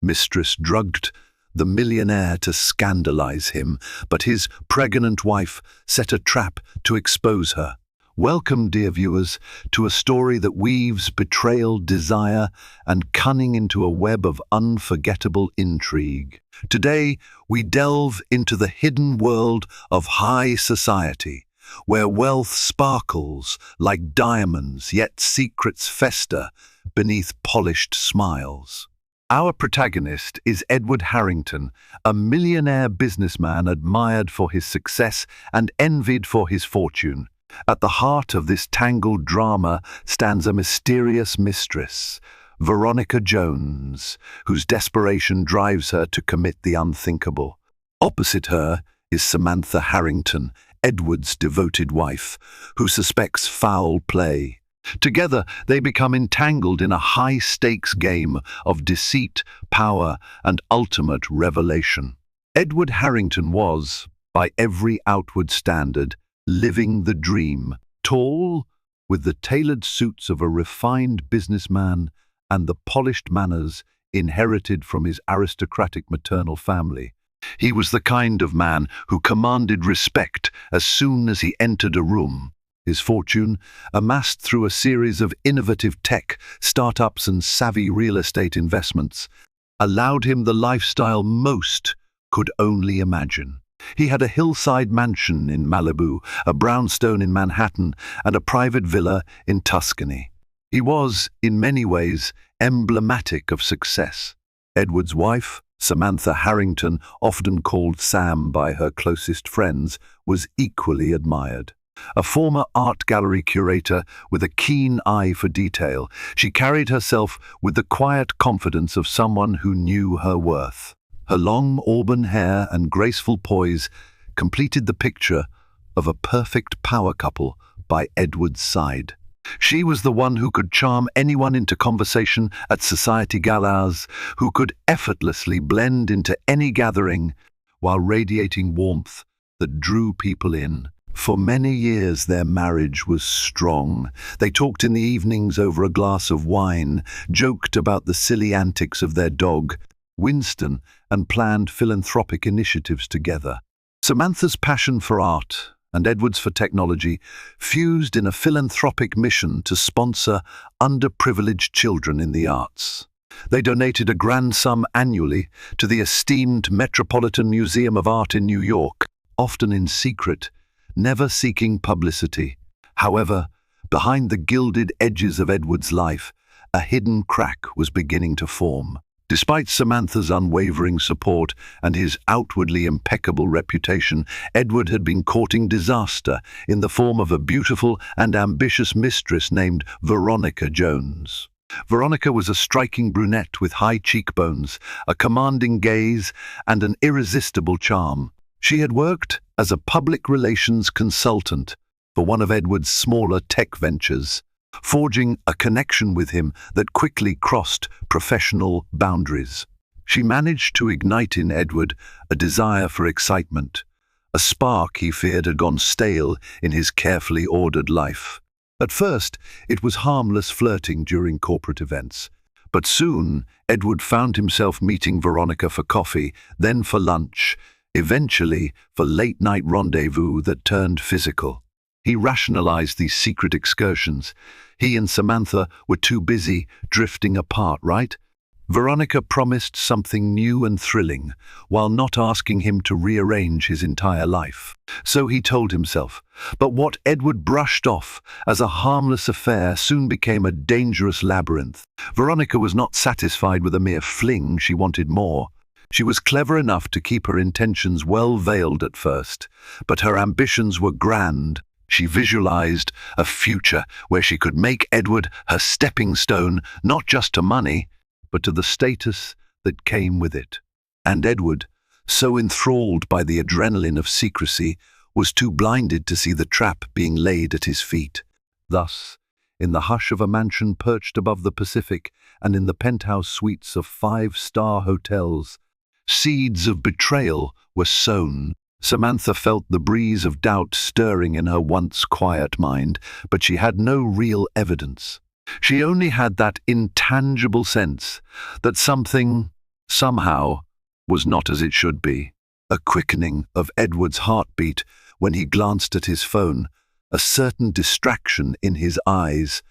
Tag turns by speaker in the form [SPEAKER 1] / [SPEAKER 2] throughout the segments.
[SPEAKER 1] Mistress drugged the millionaire to scandalize him, but his pregnant wife set a trap to expose her. Welcome, dear viewers, to a story that weaves betrayal, desire, and cunning into a web of unforgettable intrigue. Today, we delve into the hidden world of high society, where wealth sparkles like diamonds, yet secrets fester beneath polished smiles. Our protagonist is Edward Harrington, a millionaire businessman admired for his success and envied for his fortune. At the heart of this tangled drama stands a mysterious mistress, Veronica Jones, whose desperation drives her to commit the unthinkable. Opposite her is Samantha Harrington, Edward's devoted wife, who suspects foul play. Together, they become entangled in a high-stakes game of deceit, power, and ultimate revelation. Edward Harrington was, by every outward standard, living the dream. Tall, with the tailored suits of a refined businessman and the polished manners inherited from his aristocratic maternal family. He was the kind of man who commanded respect as soon as he entered a room. His fortune, amassed through a series of innovative tech startups and savvy real estate investments, allowed him the lifestyle most could only imagine. He had a hillside mansion in Malibu, a brownstone in Manhattan, and a private villa in Tuscany. He was, in many ways, emblematic of success. Edward's wife, Samantha Harrington, often called Sam by her closest friends, was equally admired. A former art gallery curator with a keen eye for detail, she carried herself with the quiet confidence of someone who knew her worth. Her long auburn hair and graceful poise completed the picture of a perfect power couple by Edward's side. She was the one who could charm anyone into conversation at society galas, who could effortlessly blend into any gathering while radiating warmth that drew people in. For many years their marriage was strong. They talked in the evenings over a glass of wine, joked about the silly antics of their dog, Winston, and planned philanthropic initiatives together. Samantha's passion for art and Edward's for technology fused in a philanthropic mission to sponsor underprivileged children in the arts. They donated a grand sum annually to the esteemed Metropolitan Museum of Art in New York, often in secret, never seeking publicity. However, behind the gilded edges of Edward's life, a hidden crack was beginning to form. Despite Samantha's unwavering support and his outwardly impeccable reputation, Edward had been courting disaster in the form of a beautiful and ambitious mistress named Veronica Jones. Veronica was a striking brunette with high cheekbones, a commanding gaze, and an irresistible charm. She had worked as a public relations consultant for one of Edward's smaller tech ventures, forging a connection with him that quickly crossed professional boundaries. She managed to ignite in Edward a desire for excitement, a spark he feared had gone stale in his carefully ordered life. At first, it was harmless flirting during corporate events, but soon Edward found himself meeting Veronica for coffee, then for lunch, eventually for late-night rendezvous that turned physical. He rationalized these secret excursions. He and Samantha were too busy drifting apart, right? Veronica promised something new and thrilling, while not asking him to rearrange his entire life. So he told himself. But what Edward brushed off as a harmless affair soon became a dangerous labyrinth. Veronica was not satisfied with a mere fling, she wanted more. She was clever enough to keep her intentions well veiled at first, but her ambitions were grand. She visualized a future where she could make Edward her stepping stone, not just to money, but to the status that came with it. And Edward, so enthralled by the adrenaline of secrecy, was too blinded to see the trap being laid at his feet. Thus, in the hush of a mansion perched above the Pacific and in the penthouse suites of five-star hotels, seeds of betrayal were sown. Samantha felt the breeze of doubt stirring in her once quiet mind, but she had no real evidence. She only had that intangible sense that something somehow was not as it should be. A quickening of Edward's heartbeat when he glanced at his phone, a certain distraction in his eyes,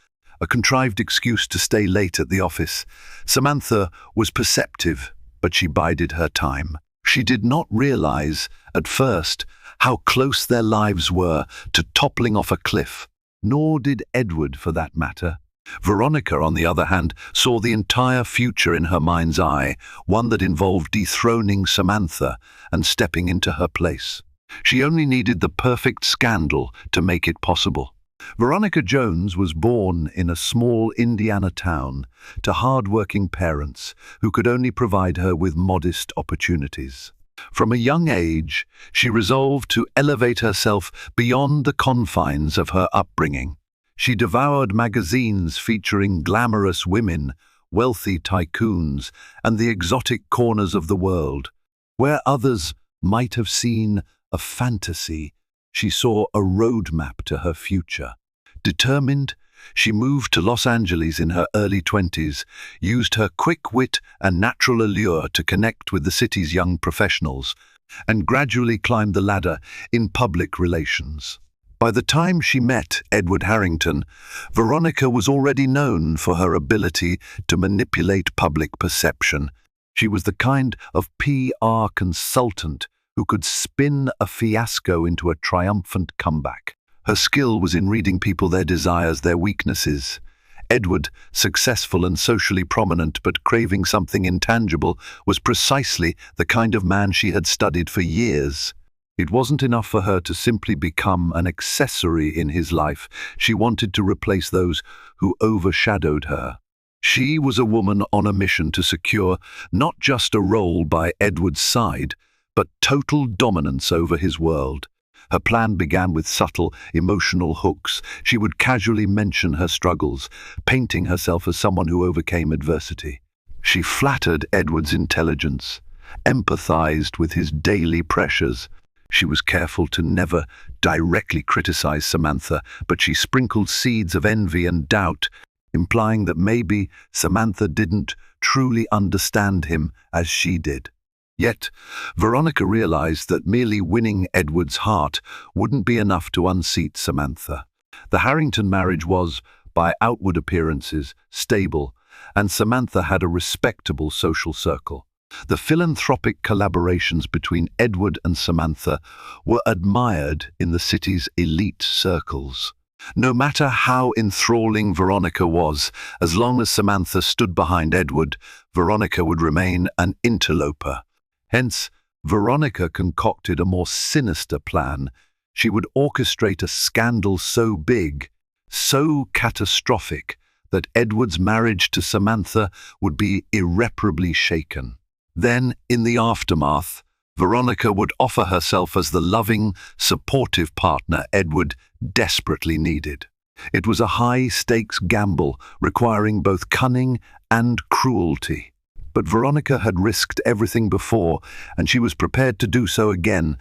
[SPEAKER 1] a contrived excuse to stay late at the office. Samantha was perceptive, but she bided her time. She did not realize, at first, how close their lives were to toppling off a cliff. Nor did Edward, for that matter. Veronica, on the other hand, saw the entire future in her mind's eye, one that involved dethroning Samantha and stepping into her place. She only needed the perfect scandal to make it possible. Veronica Jones was born in a small Indiana town to hard-working parents who could only provide her with modest opportunities. From a young age, she resolved to elevate herself beyond the confines of her upbringing. She devoured magazines featuring glamorous women, wealthy tycoons, and the exotic corners of the world. Where others might have seen a fantasy, she saw a roadmap to her future. Determined, she moved to Los Angeles in her early 20s, used her quick wit and natural allure to connect with the city's young professionals, and gradually climbed the ladder in public relations. By the time she met Edward Harrington, Veronica was already known for her ability to manipulate public perception. She was the kind of PR consultant who could spin a fiasco into a triumphant comeback. Her skill was in reading people, their desires, their weaknesses. Edward, successful and socially prominent but craving something intangible, was precisely the kind of man she had studied for years. It wasn't enough for her to simply become an accessory in his life. She wanted to replace those who overshadowed her. She was a woman on a mission to secure not just a role by Edward's side, but total dominance over his world. Her plan began with subtle, emotional hooks. She would casually mention her struggles, painting herself as someone who overcame adversity. She flattered Edward's intelligence, empathized with his daily pressures. She was careful to never directly criticize Samantha, but she sprinkled seeds of envy and doubt, implying that maybe Samantha didn't truly understand him as she did. Yet, Veronica realized that merely winning Edward's heart wouldn't be enough to unseat Samantha. The Harrington marriage was, by outward appearances, stable, and Samantha had a respectable social circle. The philanthropic collaborations between Edward and Samantha were admired in the city's elite circles. No matter how enthralling Veronica was, as long as Samantha stood behind Edward, Veronica would remain an interloper. Hence, Veronica concocted a more sinister plan. She would orchestrate a scandal so big, so catastrophic, that Edward's marriage to Samantha would be irreparably shaken. Then, in the aftermath, Veronica would offer herself as the loving, supportive partner Edward desperately needed. It was a high-stakes gamble, requiring both cunning and cruelty. But Veronica had risked everything before, and she was prepared to do so again.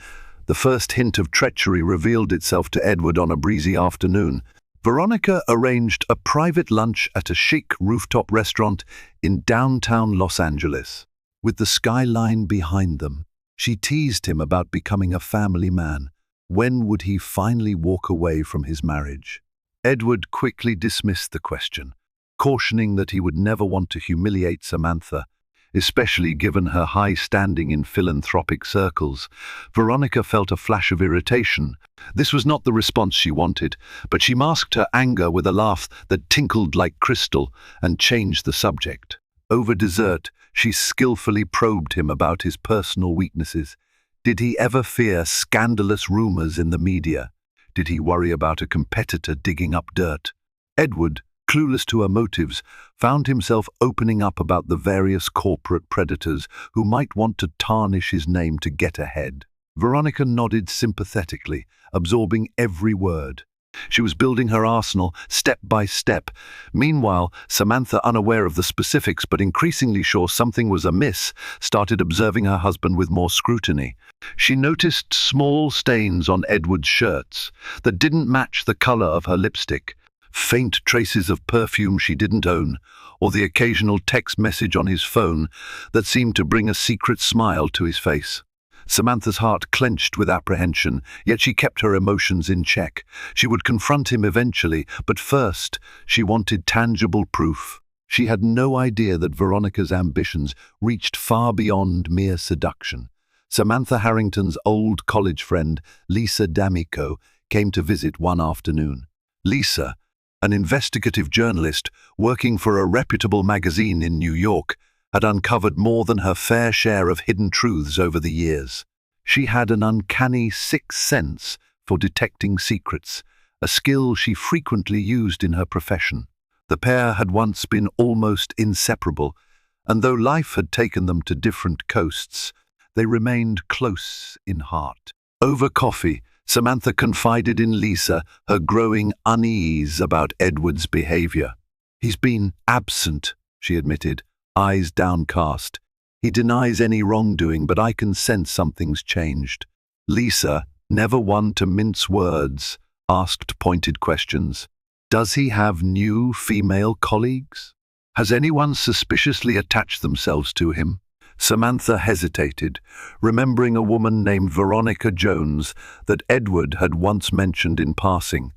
[SPEAKER 1] The first hint of treachery revealed itself to Edward on a breezy afternoon. Veronica arranged a private lunch at a chic rooftop restaurant in downtown Los Angeles. With the skyline behind them, she teased him about becoming a family man. When would he finally walk away from his marriage? Edward quickly dismissed the question, cautioning that he would never want to humiliate Samantha, especially given her high standing in philanthropic circles. Veronica felt a flash of irritation. This was not the response she wanted, but she masked her anger with a laugh that tinkled like crystal and changed the subject. Over dessert, she skillfully probed him about his personal weaknesses. Did he ever fear scandalous rumors in the media? Did he worry about a competitor digging up dirt? Edward, clueless to her motives, found himself opening up about the various corporate predators who might want to tarnish his name to get ahead. Veronica nodded sympathetically, absorbing every word. She was building her arsenal step by step. Meanwhile, Samantha, unaware of the specifics but increasingly sure something was amiss, started observing her husband with more scrutiny. She noticed small stains on Edward's shirts that didn't match the color of her lipstick, faint traces of perfume she didn't own, or the occasional text message on his phone that seemed to bring a secret smile to his face. Samantha's heart clenched with apprehension, yet she kept her emotions in check. She would confront him eventually, but first she wanted tangible proof. She had no idea that Veronica's ambitions reached far beyond mere seduction. Samantha Harrington's old college friend, Lisa D'Amico, came to visit one afternoon. Lisa, an investigative journalist working for a reputable magazine in New York, had uncovered more than her fair share of hidden truths over the years. She had an uncanny sixth sense for detecting secrets, a skill she frequently used in her profession. The pair had once been almost inseparable, and though life had taken them to different coasts, they remained close in heart. Over coffee, Samantha confided in Lisa her growing unease about Edward's behavior. "He's been absent," she admitted, eyes downcast. "He denies any wrongdoing, but I can sense something's changed." Lisa, never one to mince words, asked pointed questions. "Does he have new female colleagues? Has anyone suspiciously attached themselves to him?" Samantha hesitated, remembering a woman named Veronica Jones that Edward had once mentioned in passing.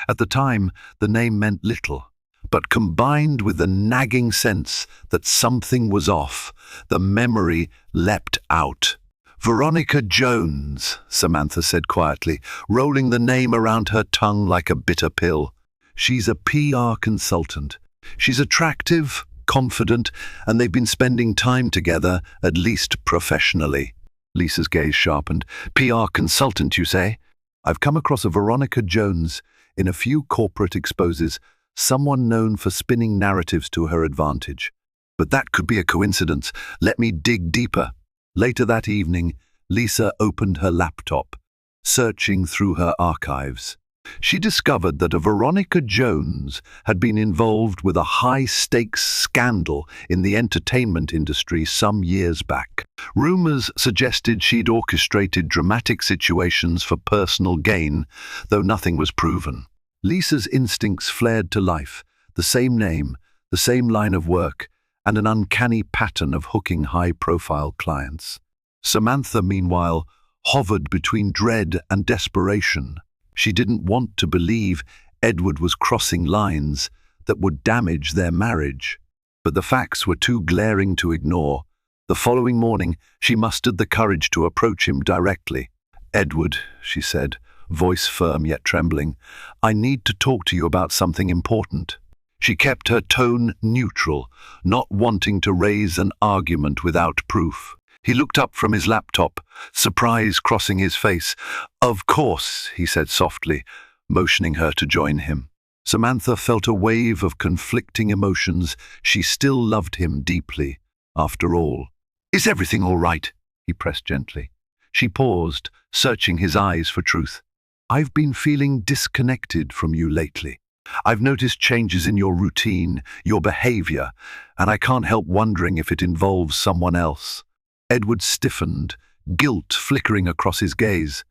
[SPEAKER 1] At the time, the name meant little, but combined with the nagging sense that something was off, the memory leapt out. "Veronica Jones," Samantha said quietly, rolling the name around her tongue like a bitter pill. "She's a PR consultant. She's attractive, confident, and they've been spending time together, at least professionally." Lisa's gaze sharpened. "PR consultant, you say? I've come across a Veronica Jones in a few corporate exposes, someone known for spinning narratives to her advantage. But that could be a coincidence. Let me dig deeper." Later that evening, Lisa opened her laptop, searching through her archives. She discovered that a Veronica Jones had been involved with a high-stakes scandal in the entertainment industry some years back. Rumors suggested she'd orchestrated dramatic situations for personal gain, though nothing was proven. Lisa's instincts flared to life, the same name, the same line of work, and an uncanny pattern of hooking high-profile clients. Samantha, meanwhile, hovered between dread and desperation. She didn't want to believe Edward was crossing lines that would damage their marriage, but the facts were too glaring to ignore. The following morning, she mustered the courage to approach him directly. "Edward," she said, voice firm yet trembling, "I need to talk to you about something important." She kept her tone neutral, not wanting to raise an argument without proof. He looked up from his laptop, surprise crossing his face. "Of course," he said softly, motioning her to join him. Samantha felt a wave of conflicting emotions. She still loved him deeply, after all. "Is everything all right?" he pressed gently. She paused, searching his eyes for truth. "I've been feeling disconnected from you lately. I've noticed changes in your routine, your behavior, and I can't help wondering if it involves someone else." Edward stiffened, guilt flickering across his gaze.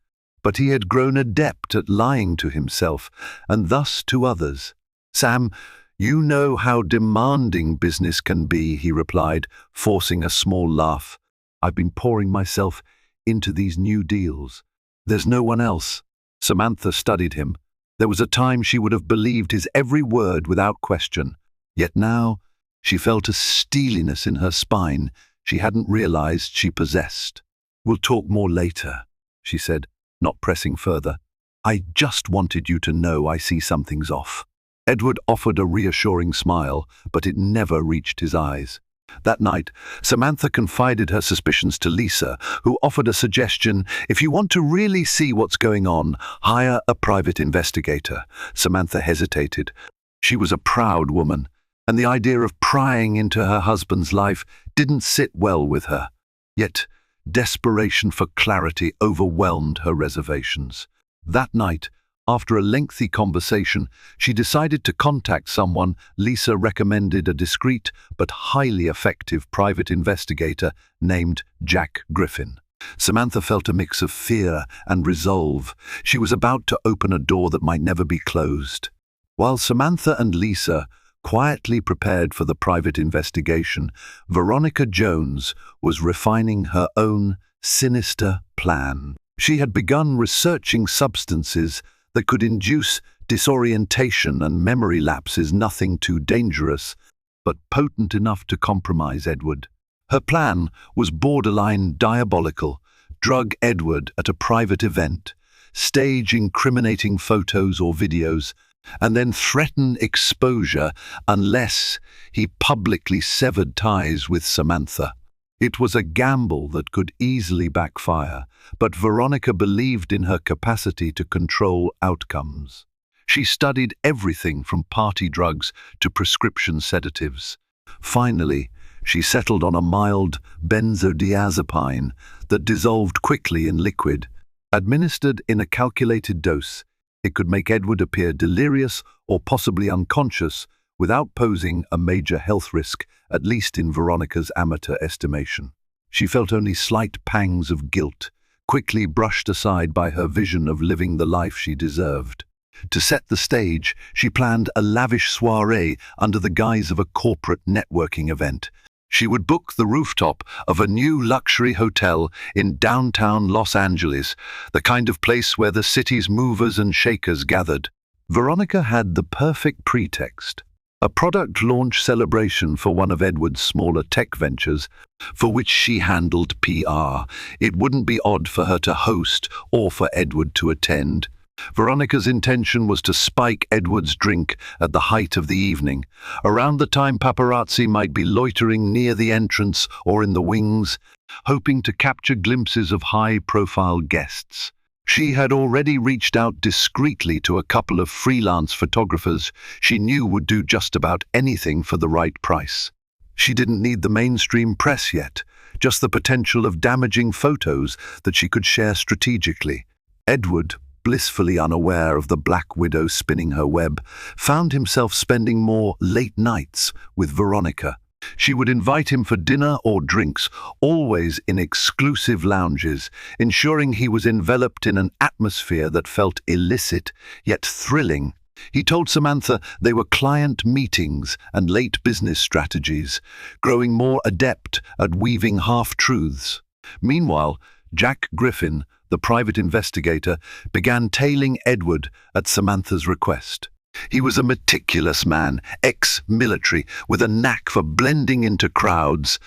[SPEAKER 1] But he had grown adept at lying to himself, and thus to others. "Sam, you know how demanding business can be," he replied, forcing a small laugh. "I've been pouring myself into these new deals. There's no one else." Samantha studied him. There was a time she would have believed his every word without question. Yet now she felt a steeliness in her spine she hadn't realized she possessed. "We'll talk more later," she said, not pressing further. "I just wanted you to know I see something's off." Edward offered a reassuring smile, but it never reached his eyes. That night, Samantha confided her suspicions to Lisa, who offered a suggestion: "If you want to really see what's going on, hire a private investigator." Samantha hesitated. She was a proud woman, and the idea of prying into her husband's life didn't sit well with her. Yet, desperation for clarity overwhelmed her reservations. That night, after a lengthy conversation, she decided to contact someone. Lisa recommended a discreet but highly effective private investigator named Jack Griffin. Samantha felt a mix of fear and resolve. She was about to open a door that might never be closed. While Samantha and Lisa Quietly prepared for the private investigation, Veronica Jones was refining her own sinister plan. She had begun researching substances that could induce disorientation and memory lapses, nothing too dangerous, but potent enough to compromise Edward. Her plan was borderline diabolical: drug Edward at a private event, stage incriminating photos or videos, and then threaten exposure unless he publicly severed ties with Samantha. It was a gamble that could easily backfire, but Veronica believed in her capacity to control outcomes. She studied everything from party drugs to prescription sedatives. Finally, she settled on a mild benzodiazepine that dissolved quickly in liquid. Administered in a calculated dose, it could make Edward appear delirious or possibly unconscious without posing a major health risk, at least in Veronica's amateur estimation. She felt only slight pangs of guilt, quickly brushed aside by her vision of living the life she deserved. To set the stage, she planned a lavish soiree under the guise of a corporate networking event. She would book the rooftop of a new luxury hotel in downtown Los Angeles, the kind of place where the city's movers and shakers gathered. Veronica had the perfect pretext: a product launch celebration for one of Edward's smaller tech ventures, for which she handled PR. It wouldn't be odd for her to host or for Edward to attend. Veronica's intention was to spike Edward's drink at the height of the evening, around the time paparazzi might be loitering near the entrance or in the wings, hoping to capture glimpses of high-profile guests. She had already reached out discreetly to a couple of freelance photographers she knew would do just about anything for the right price. She didn't need the mainstream press yet, just the potential of damaging photos that she could share strategically. Edward, blissfully unaware of the Black Widow spinning her web, found himself spending more late nights with Veronica. She would invite him for dinner or drinks, always in exclusive lounges, ensuring he was enveloped in an atmosphere that felt illicit yet thrilling. He told Samantha they were client meetings and late business strategies, growing more adept at weaving half-truths. Meanwhile, Jack Griffin, the private investigator, began tailing Edward at Samantha's request. He was a meticulous man, ex-military, with a knack for blending into crowds.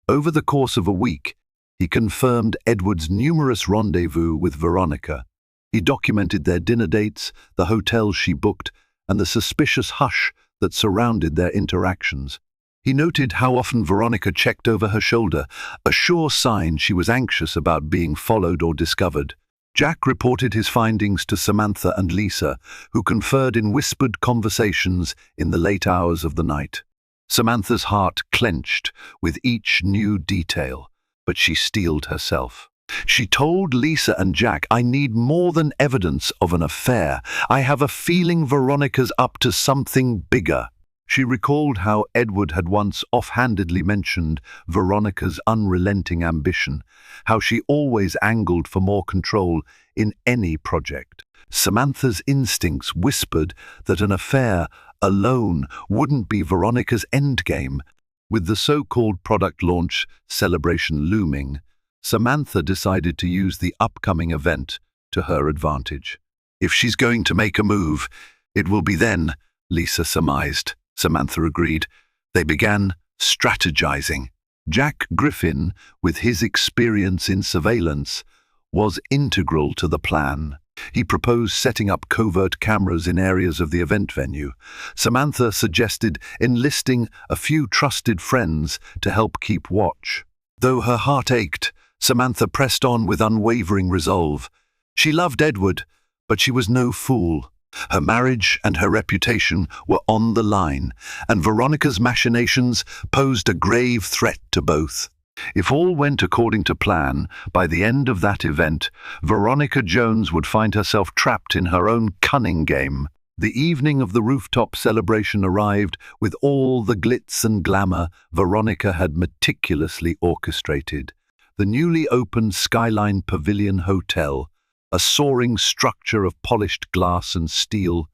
[SPEAKER 1] Over the course of a week, he confirmed Edward's numerous rendezvous with Veronica. He documented their dinner dates, the hotels she booked, and the suspicious hush that surrounded their interactions. He noted how often Veronica checked over her shoulder, a sure sign she was anxious about being followed or discovered. Jack reported his findings to Samantha and Lisa, who conferred in whispered conversations in the late hours of the night. Samantha's heart clenched with each new detail, but she steeled herself. She told Lisa and Jack, "I need more than evidence of an affair. I have a feeling Veronica's up to something bigger." She recalled how Edward had once offhandedly mentioned Veronica's unrelenting ambition, how she always angled for more control in any project. Samantha's instincts whispered that an affair alone wouldn't be Veronica's endgame. With the so-called product launch celebration looming, Samantha decided to use the upcoming event to her advantage. "If she's going to make a move, it will be then," Lisa surmised. Samantha agreed. They began strategizing. Jack Griffin, with his experience in surveillance, was integral to the plan. He proposed setting up covert cameras in areas of the event venue. Samantha suggested enlisting a few trusted friends to help keep watch. Though her heart ached, Samantha pressed on with unwavering resolve. She loved Edward, but she was no fool. Her marriage and her reputation were on the line, and Veronica's machinations posed a grave threat to both. If all went according to plan, by the end of that event, Veronica Jones would find herself trapped in her own cunning game. The evening of the rooftop celebration arrived with all the glitz and glamour Veronica had meticulously orchestrated. The newly opened Skyline Pavilion Hotel, a soaring structure of polished glass and steel,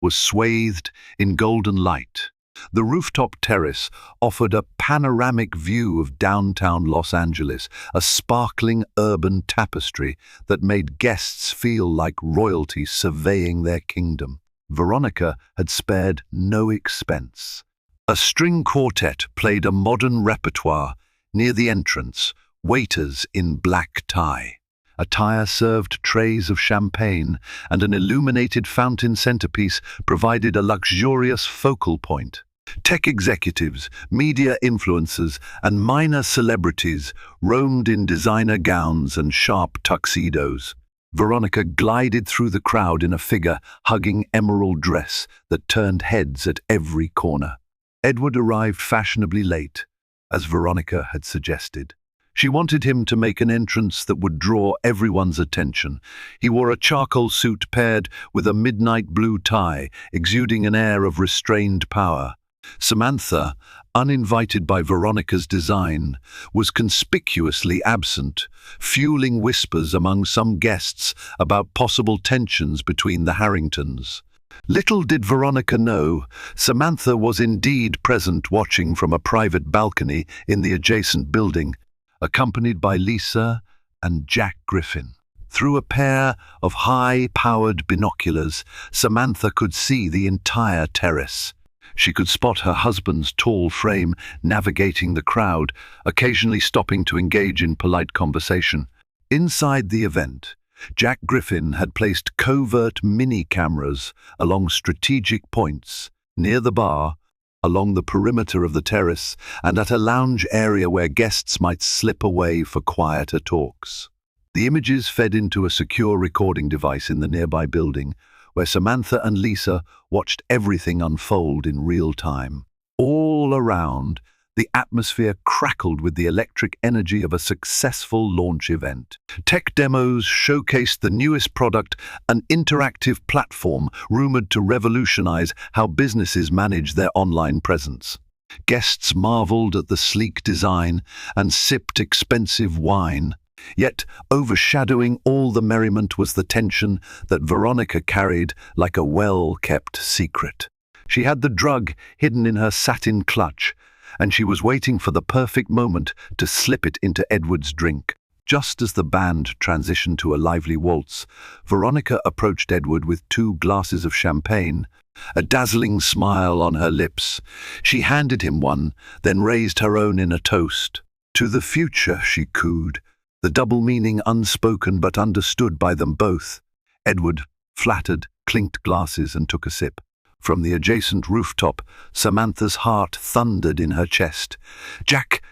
[SPEAKER 1] was swathed in golden light. The rooftop terrace offered a panoramic view of downtown Los Angeles, a sparkling urban tapestry that made guests feel like royalty surveying their kingdom. Veronica had spared no expense. A string quartet played a modern repertoire near the entrance, waiters in black tie. Attire served trays of champagne, and an illuminated fountain centerpiece provided a luxurious focal point. Tech executives, media influencers, and minor celebrities roamed in designer gowns and sharp tuxedos. Veronica glided through the crowd in a figure-hugging emerald dress that turned heads at every corner. Edward arrived fashionably late, as Veronica had suggested. She wanted him to make an entrance that would draw everyone's attention. He wore a charcoal suit paired with a midnight blue tie, exuding an air of restrained power. Samantha, uninvited by Veronica's design, was conspicuously absent, fueling whispers among some guests about possible tensions between the Harringtons. Little did Veronica know, Samantha was indeed present, watching from a private balcony in the adjacent building, accompanied by Lisa and Jack Griffin. Through a pair of high-powered binoculars, Samantha could see the entire terrace. She could spot her husband's tall frame navigating the crowd, occasionally stopping to engage in polite conversation. Inside the event, Jack Griffin had placed covert mini-cameras along strategic points, near the bar, along the perimeter of the terrace, and at a lounge area where guests might slip away for quieter talks. The images fed into a secure recording device in the nearby building, where Samantha and Lisa watched everything unfold in real time. All around, the atmosphere crackled with the electric energy of a successful launch event. Tech demos showcased the newest product, an interactive platform rumored to revolutionize how businesses manage their online presence. Guests marveled at the sleek design and sipped expensive wine. Yet, overshadowing all the merriment was the tension that Veronica carried like a well-kept secret. She had the drug hidden in her satin clutch, and she was waiting for the perfect moment to slip it into Edward's drink. Just as the band transitioned to a lively waltz, Veronica approached Edward with 2 glasses of champagne, a dazzling smile on her lips. She handed him one, then raised her own in a toast. "To the future," she cooed, the double meaning unspoken but understood by them both. Edward, flattered, clinked glasses and took a sip. From the adjacent rooftop, Samantha's heart thundered in her chest. "Jack,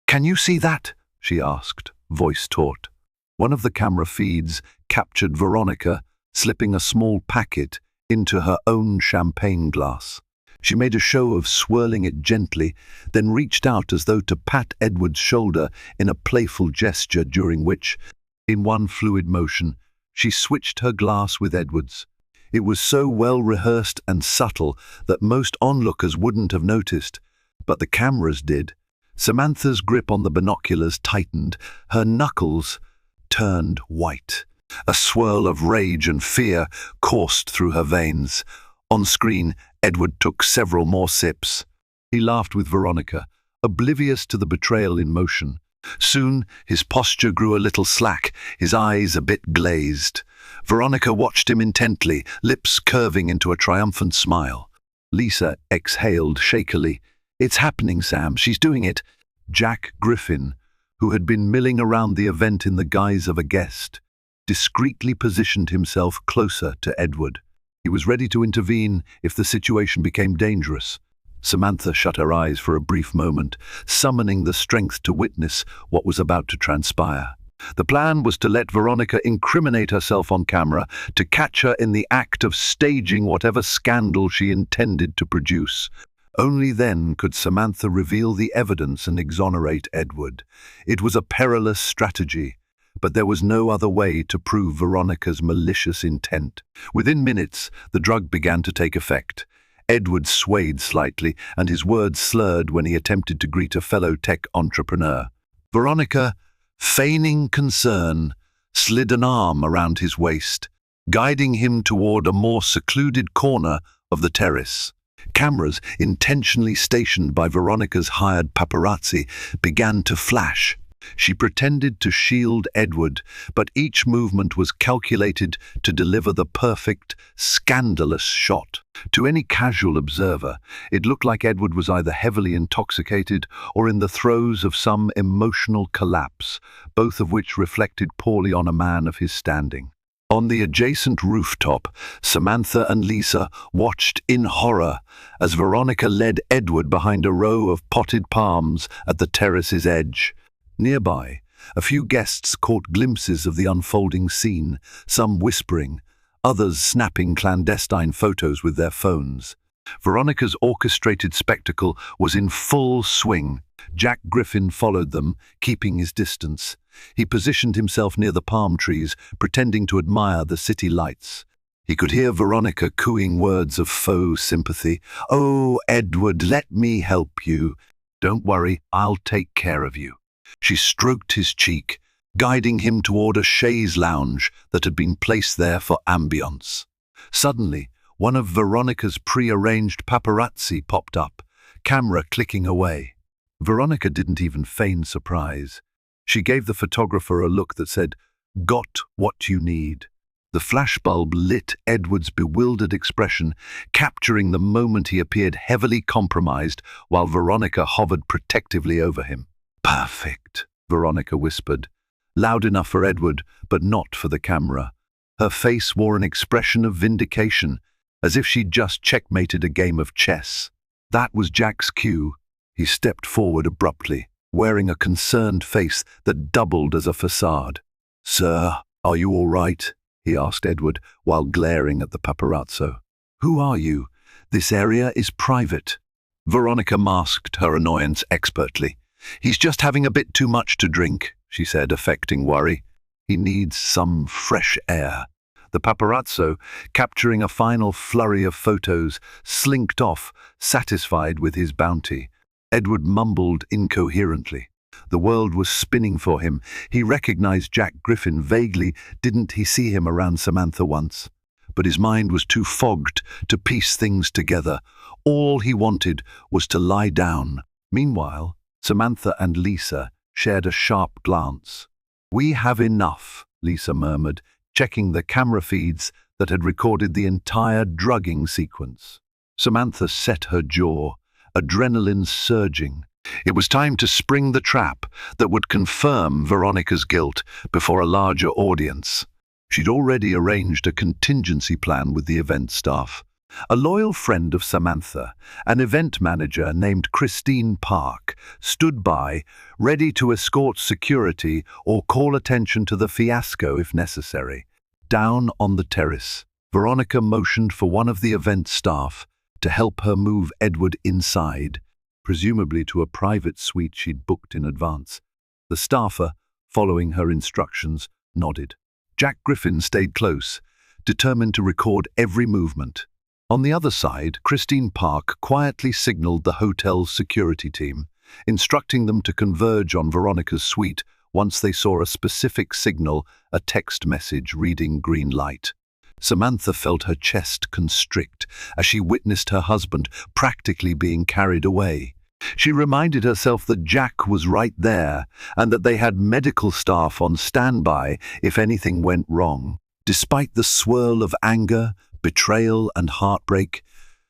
[SPEAKER 1] can you see that?" she asked, voice taut. One of the camera feeds captured Veronica slipping a small packet into her own champagne glass. She made a show of swirling it gently, then reached out as though to pat Edward's shoulder in a playful gesture, during which, in one fluid motion, she switched her glass with Edward's. It was so well rehearsed and subtle that most onlookers wouldn't have noticed, but the cameras did. Samantha's grip on the binoculars tightened, her knuckles turned white. A swirl of rage and fear coursed through her veins. On screen, Edward took several more sips. He laughed with Veronica, oblivious to the betrayal in motion. Soon, his posture grew a little slack, his eyes a bit glazed. Veronica watched him intently, lips curving into a triumphant smile. Lisa exhaled shakily. "It's happening, Sam. She's doing it." Jack Griffin, who had been milling around the event in the guise of a guest, discreetly positioned himself closer to Edward. He was ready to intervene if the situation became dangerous. Samantha shut her eyes for a brief moment, summoning the strength to witness what was about to transpire. The plan was to let Veronica incriminate herself on camera, to catch her in the act of staging whatever scandal she intended to produce. Only then could Samantha reveal the evidence and exonerate Edward. It was a perilous strategy, but there was no other way to prove Veronica's malicious intent. Within minutes, the drug began to take effect. Edward swayed slightly, and his words slurred when he attempted to greet a fellow tech entrepreneur. Veronica, feigning concern, slid an arm around his waist, guiding him toward a more secluded corner of the terrace. Cameras, intentionally stationed by Veronica's hired paparazzi, began to flash. She pretended to shield Edward, but each movement was calculated to deliver the perfect, scandalous shot. To any casual observer, it looked like Edward was either heavily intoxicated or in the throes of some emotional collapse, both of which reflected poorly on a man of his standing. On the adjacent rooftop, Samantha and Lisa watched in horror as Veronica led Edward behind a row of potted palms at the terrace's edge. Nearby, a few guests caught glimpses of the unfolding scene, some whispering, others snapping clandestine photos with their phones. Veronica's orchestrated spectacle was in full swing. Jack Griffin followed them, keeping his distance. He positioned himself near the palm trees, pretending to admire the city lights. He could hear Veronica cooing words of faux sympathy. "Oh, Edward, let me help you. Don't worry, I'll take care of you." She stroked his cheek, guiding him toward a chaise lounge that had been placed there for ambience. Suddenly, one of Veronica's pre-arranged paparazzi popped up, camera clicking away. Veronica didn't even feign surprise. She gave the photographer a look that said, "Got what you need." The flashbulb lit Edward's bewildered expression, capturing the moment he appeared heavily compromised while Veronica hovered protectively over him. "Perfect," Veronica whispered, loud enough for Edward, but not for the camera. Her face wore an expression of vindication, as if she'd just checkmated a game of chess. That was Jack's cue. He stepped forward abruptly, wearing a concerned face that doubled as a facade. "Sir, are you all right?" he asked Edward, while glaring at the paparazzo. "Who are you? This area is private." Veronica masked her annoyance expertly. "He's just having a bit too much to drink," she said, affecting worry. "He needs some fresh air." The paparazzo, capturing a final flurry of photos, slinked off, satisfied with his bounty. Edward mumbled incoherently. The world was spinning for him. He recognized Jack Griffin vaguely. Didn't he see him around Samantha once? But his mind was too fogged to piece things together. All he wanted was to lie down. Meanwhile, Samantha and Lisa shared a sharp glance. "We have enough," Lisa murmured, checking the camera feeds that had recorded the entire drugging sequence. Samantha set her jaw, adrenaline surging. It was time to spring the trap that would confirm Veronica's guilt before a larger audience. She'd already arranged a contingency plan with the event staff. A loyal friend of Samantha, an event manager named Christine Park, stood by, ready to escort security or call attention to the fiasco if necessary. Down on the terrace, Veronica motioned for one of the event staff to help her move Edward inside, presumably to a private suite she'd booked in advance. The staffer, following her instructions, nodded. Jack Griffin stayed close, determined to record every movement. On the other side, Christine Park quietly signaled the hotel's security team, instructing them to converge on Veronica's suite once they saw a specific signal, a text message reading green light. Samantha felt her chest constrict as she witnessed her husband practically being carried away. She reminded herself that Jack was right there and that they had medical staff on standby if anything went wrong. Despite the swirl of anger, betrayal and heartbreak,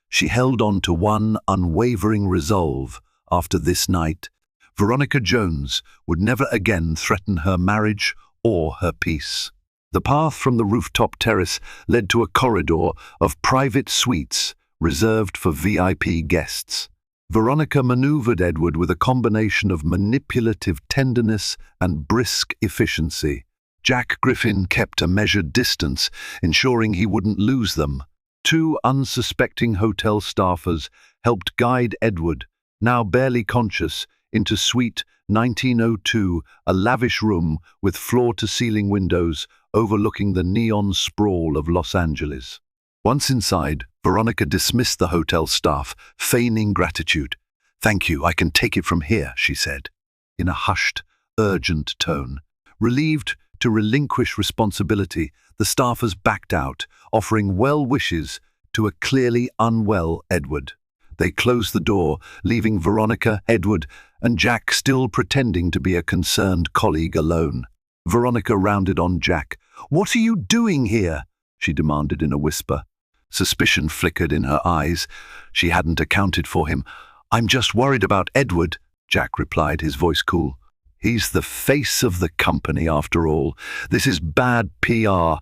[SPEAKER 1] she held on to one unwavering resolve. After this night, Veronica Jones would never again threaten her marriage or her peace. The path from the rooftop terrace led to a corridor of private suites reserved for VIP guests. Veronica maneuvered Edward with a combination of manipulative tenderness and brisk efficiency. Jack Griffin kept a measured distance, ensuring he wouldn't lose them. Two unsuspecting hotel staffers helped guide Edward, now barely conscious, into Suite 1902, a lavish room with floor-to-ceiling windows overlooking the neon sprawl of Los Angeles. Once inside, Veronica dismissed the hotel staff, feigning gratitude. "Thank you, I can take it from here," she said, in a hushed, urgent tone. Relieved to relinquish responsibility, the staffers backed out, offering well wishes to a clearly unwell Edward. They closed the door, leaving Veronica, Edward, and Jack still pretending to be a concerned colleague alone. Veronica rounded on Jack. "What are you doing here?" she demanded in a whisper. Suspicion flickered in her eyes. She hadn't accounted for him. "I'm just worried about Edward," Jack replied, his voice cool. "He's the face of the company, after all. This is bad PR.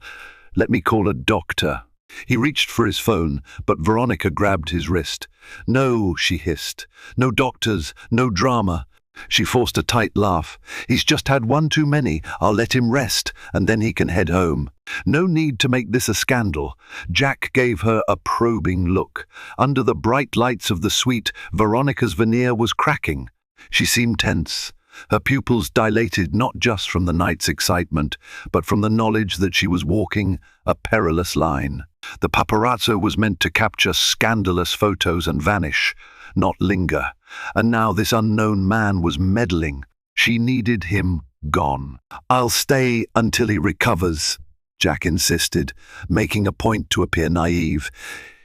[SPEAKER 1] Let me call a doctor." He reached for his phone, but Veronica grabbed his wrist. "No," she hissed. "No doctors, no drama." She forced a tight laugh. "He's just had one too many. I'll let him rest, and then he can head home. No need to make this a scandal." Jack gave her a probing look. Under the bright lights of the suite, Veronica's veneer was cracking. She seemed tense. Her pupils dilated not just from the night's excitement, but from the knowledge that she was walking a perilous line. The paparazzo was meant to capture scandalous photos and vanish, not linger. And now this unknown man was meddling. She needed him gone. "I'll stay until he recovers," Jack insisted, making a point to appear naive.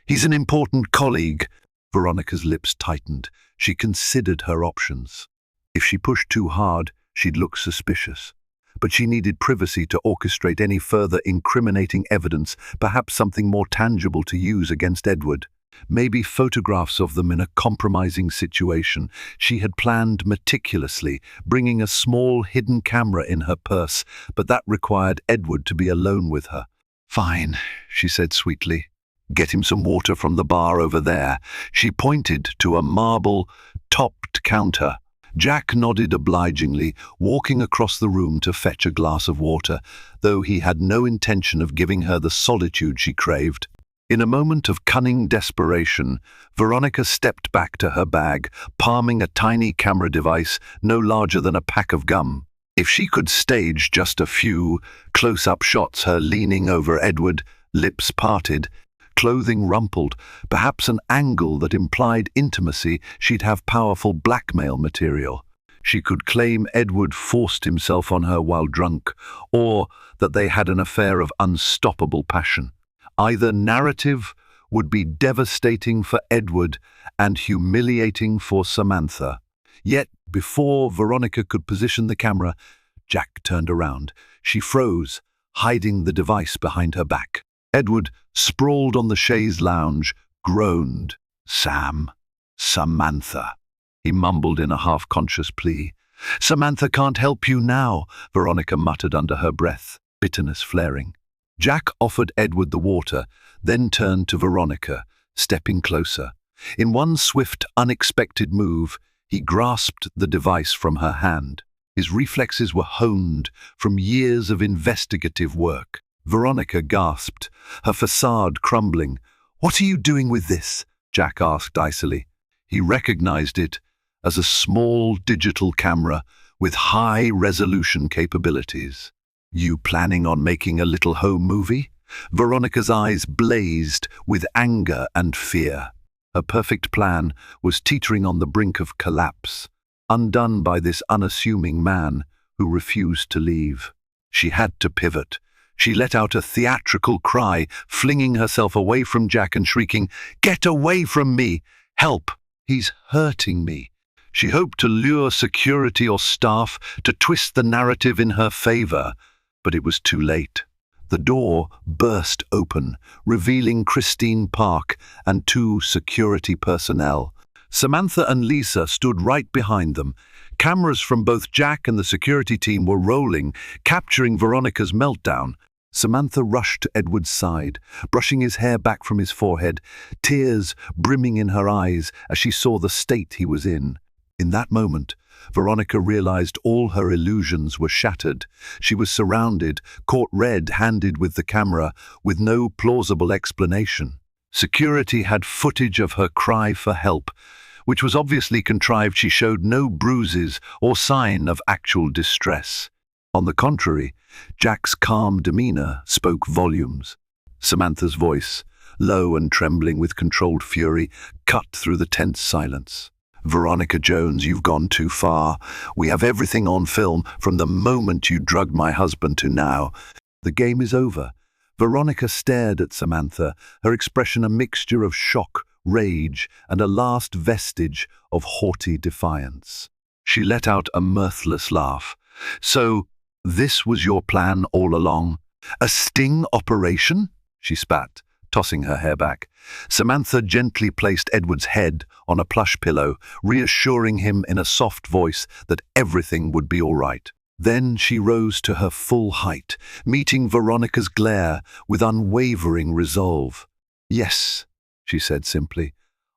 [SPEAKER 1] "He's an important colleague." Veronica's lips tightened. She considered her options. If she pushed too hard, she'd look suspicious. But she needed privacy to orchestrate any further incriminating evidence, perhaps something more tangible to use against Edward. Maybe photographs of them in a compromising situation. She had planned meticulously, bringing a small hidden camera in her purse, but that required Edward to be alone with her. "Fine," she said sweetly. "Get him some water from the bar over there." She pointed to a marble-topped counter. Jack nodded obligingly, walking across the room to fetch a glass of water, though he had no intention of giving her the solitude she craved. In a moment of cunning desperation, Veronica stepped back to her bag, palming a tiny camera device no larger than a pack of gum. If she could stage just a few close-up shots, her leaning over Edward, lips parted, clothing rumpled, perhaps an angle that implied intimacy, she'd have powerful blackmail material. She could claim Edward forced himself on her while drunk, or that they had an affair of unstoppable passion. Either narrative would be devastating for Edward and humiliating for Samantha. Yet, before Veronica could position the camera, Jack turned around. She froze, hiding the device behind her back. Edward, sprawled on the chaise lounge, groaned. Samantha, he mumbled in a half-conscious plea. "Samantha can't help you now," Veronica muttered under her breath, bitterness flaring. Jack offered Edward the water, then turned to Veronica, stepping closer. In one swift, unexpected move, he grasped the device from her hand. His reflexes were honed from years of investigative work. Veronica gasped, her facade crumbling. "What are you doing with this?" Jack asked icily. He recognized it as a small digital camera with high-resolution capabilities. "You planning on making a little home movie?" Veronica's eyes blazed with anger and fear. Her perfect plan was teetering on the brink of collapse, undone by this unassuming man who refused to leave. She had to pivot. She let out a theatrical cry, flinging herself away from Jack and shrieking, "Get away from me! Help! He's hurting me!" She hoped to lure security or staff to twist the narrative in her favor, but it was too late. The door burst open, revealing Christine Park and two security personnel. Samantha and Lisa stood right behind them. Cameras from both Jack and the security team were rolling, capturing Veronica's meltdown. Samantha rushed to Edward's side, brushing his hair back from his forehead, tears brimming in her eyes as she saw the state he was in. In that moment, Veronica realized all her illusions were shattered. She was surrounded, caught red-handed with the camera, with no plausible explanation. Security had footage of her cry for help, which was obviously contrived. She showed no bruises or sign of actual distress. On the contrary, Jack's calm demeanor spoke volumes. Samantha's voice, low and trembling with controlled fury, cut through the tense silence. "Veronica Jones, you've gone too far. We have everything on film from the moment you drugged my husband to now. The game is over." Veronica stared at Samantha, her expression a mixture of shock, rage, and a last vestige of haughty defiance. She let out a mirthless laugh. "So, this was your plan all along? A sting operation?" she spat, tossing her hair back. Samantha gently placed Edward's head on a plush pillow, reassuring him in a soft voice that everything would be all right. Then she rose to her full height, meeting Veronica's glare with unwavering resolve. "Yes," she said simply.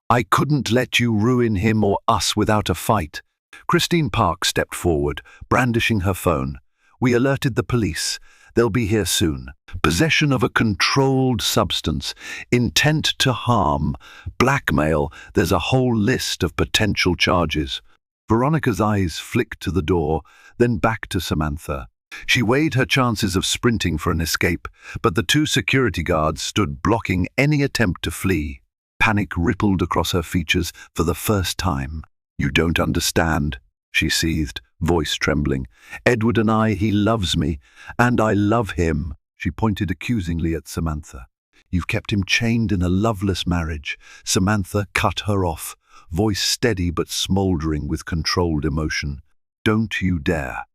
[SPEAKER 1] "I couldn't let you ruin him or us without a fight." Christine Park stepped forward, brandishing her phone. "We alerted the police. They'll be here soon. Possession of a controlled substance, intent to harm, blackmail, there's a whole list of potential charges." Veronica's eyes flicked to the door, then back to Samantha. She weighed her chances of sprinting for an escape, but the two security guards stood blocking any attempt to flee. Panic rippled across her features for the first time. "You don't understand," she seethed, voice trembling. "Edward and he loves me, and I love him." She pointed accusingly at Samantha. "You've kept him chained in a loveless marriage." Samantha cut her off, voice steady but smouldering with controlled emotion. "Don't you dare.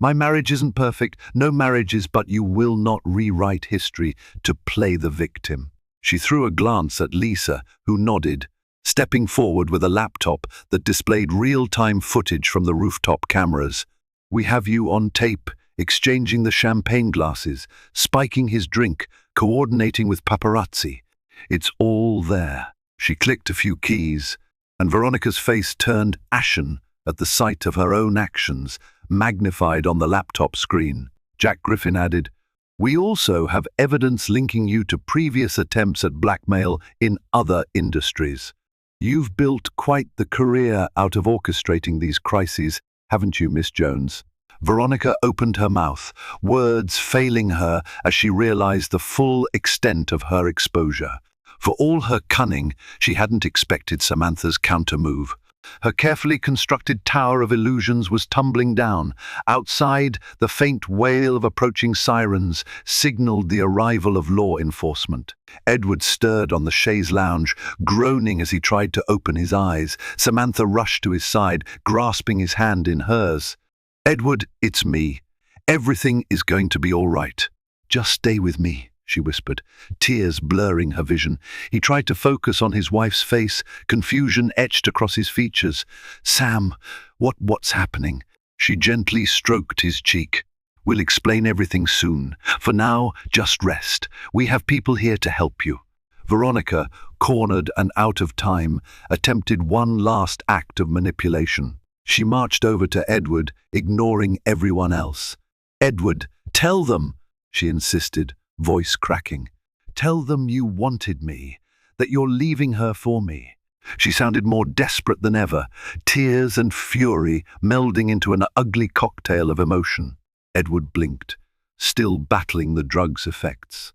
[SPEAKER 1] My marriage isn't perfect, no marriage is, but you will not rewrite history to play the victim." She threw a glance at Lisa, who nodded, stepping forward with a laptop that displayed real-time footage from the rooftop cameras. "We have you on tape, exchanging the champagne glasses, spiking his drink, coordinating with paparazzi. It's all there." She clicked a few keys, and Veronica's face turned ashen at the sight of her own actions, magnified on the laptop screen. Jack Griffin added, "We also have evidence linking you to previous attempts at blackmail in other industries. You've built quite the career out of orchestrating these crises, haven't you, Miss Jones?" Veronica opened her mouth, words failing her as she realized the full extent of her exposure. For all her cunning, she hadn't expected Samantha's countermove. Her carefully constructed tower of illusions was tumbling down. Outside, the faint wail of approaching sirens signaled the arrival of law enforcement. Edward stirred on the chaise lounge, groaning as he tried to open his eyes. Samantha rushed to his side, grasping his hand in hers. "Edward, it's me. Everything is going to be all right. Just stay with me," she whispered, tears blurring her vision. He tried to focus on his wife's face, confusion etched across his features. "Sam, what's happening?" She gently stroked his cheek. "We'll explain everything soon. For now, just rest. We have people here to help you." Veronica, cornered and out of time, attempted one last act of manipulation. She marched over to Edward, ignoring everyone else. "Edward, tell them," she insisted, voice cracking. "Tell them you wanted me, that you're leaving her for me." She sounded more desperate than ever, tears and fury melding into an ugly cocktail of emotion. Edward blinked, still battling the drug's effects.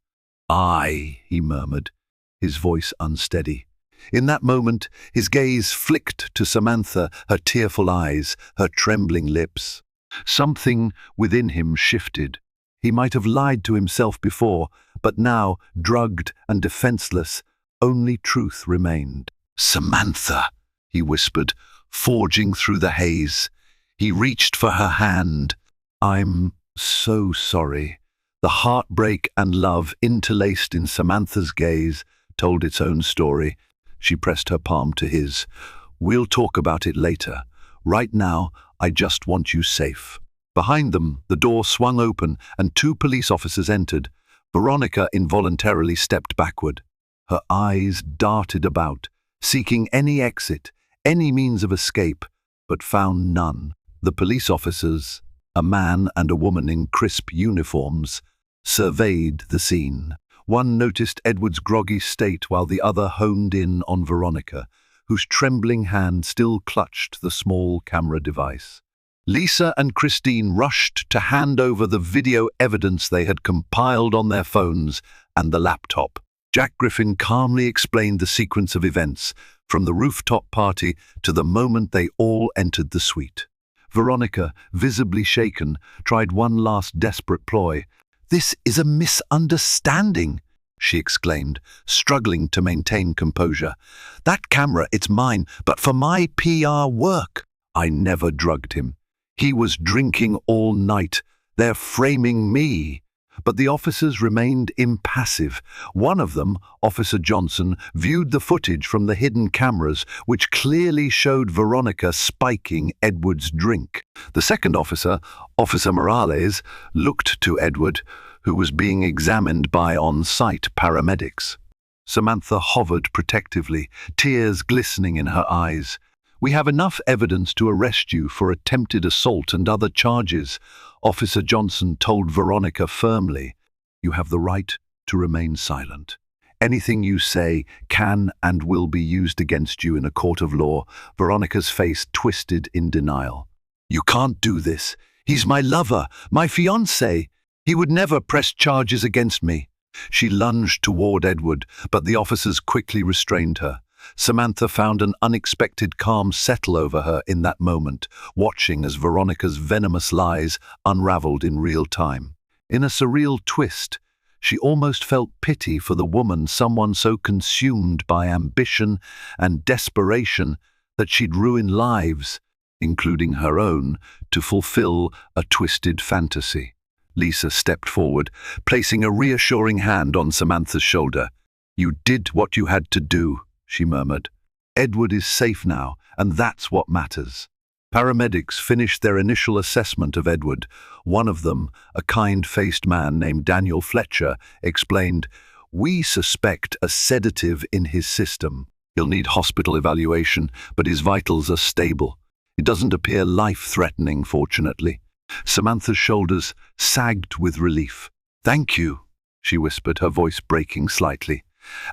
[SPEAKER 1] "I," he murmured, his voice unsteady. In that moment, his gaze flicked to Samantha, her tearful eyes, her trembling lips. Something within him shifted. He might have lied to himself before, but now, drugged and defenseless, only truth remained. "Samantha," he whispered, forging through the haze. He reached for her hand. "I'm so sorry." The heartbreak and love interlaced in Samantha's gaze told its own story. She pressed her palm to his. "We'll talk about it later. Right now, I just want you safe." Behind them, the door swung open and two police officers entered. Veronica involuntarily stepped backward. Her eyes darted about, seeking any exit, any means of escape, but found none. The police officers, a man and a woman in crisp uniforms, surveyed the scene. One noticed Edward's groggy state while the other honed in on Veronica, whose trembling hand still clutched the small camera device. Lisa and Christine rushed to hand over the video evidence they had compiled on their phones and the laptop. Jack Griffin calmly explained the sequence of events, from the rooftop party to the moment they all entered the suite. Veronica, visibly shaken, tried one last desperate ploy. "This is a misunderstanding," she exclaimed, struggling to maintain composure. "That camera, it's mine, but for my PR work." "I never drugged him. He was drinking all night. They're framing me." But the officers remained impassive. One of them, Officer Johnson, viewed the footage from the hidden cameras, which clearly showed Veronica spiking Edward's drink. The second officer, Officer Morales, looked to Edward, who was being examined by on-site paramedics. Samantha hovered protectively, tears glistening in her eyes. "We have enough evidence to arrest you for attempted assault and other charges," Officer Johnson told Veronica firmly. "You have the right to remain silent. Anything you say can and will be used against you in a court of law." Veronica's face twisted in denial. "You can't do this. He's my lover, my fiancé. He would never press charges against me." She lunged toward Edward, but the officers quickly restrained her. Samantha found an unexpected calm settle over her in that moment, watching as Veronica's venomous lies unraveled in real time. In a surreal twist, she almost felt pity for the woman, someone so consumed by ambition and desperation that she'd ruin lives, including her own, to fulfill a twisted fantasy. Lisa stepped forward, placing a reassuring hand on Samantha's shoulder. "You did what you had to do," she murmured. "Edward is safe now, and that's what matters." Paramedics finished their initial assessment of Edward. One of them, a kind-faced man named Daniel Fletcher, explained, "We suspect a sedative in his system. He'll need hospital evaluation, but his vitals are stable. It doesn't appear life-threatening, fortunately." Samantha's shoulders sagged with relief. "Thank you," she whispered, her voice breaking slightly.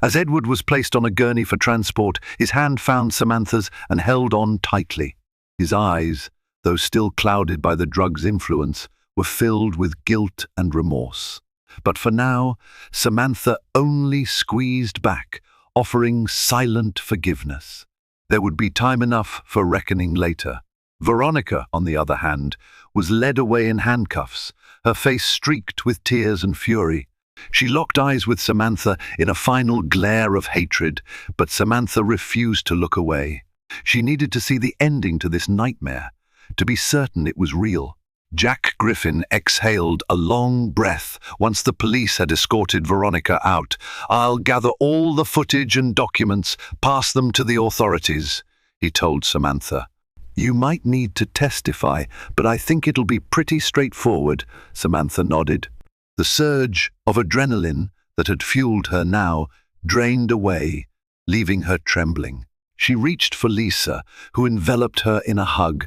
[SPEAKER 1] As Edward was placed on a gurney for transport, his hand found Samantha's and held on tightly. His eyes, though still clouded by the drug's influence, were filled with guilt and remorse. But for now, Samantha only squeezed back, offering silent forgiveness. There would be time enough for reckoning later. Veronica, on the other hand, was led away in handcuffs, her face streaked with tears and fury. She locked eyes with Samantha in a final glare of hatred, but Samantha refused to look away. She needed to see the ending to this nightmare, to be certain it was real. Jack Griffin exhaled a long breath once the police had escorted Veronica out. "I'll gather all the footage and documents, pass them to the authorities," he told Samantha. "You might need to testify, but I think it'll be pretty straightforward," Samantha nodded. The surge of adrenaline that had fueled her now drained away, leaving her trembling. She reached for Lisa, who enveloped her in a hug.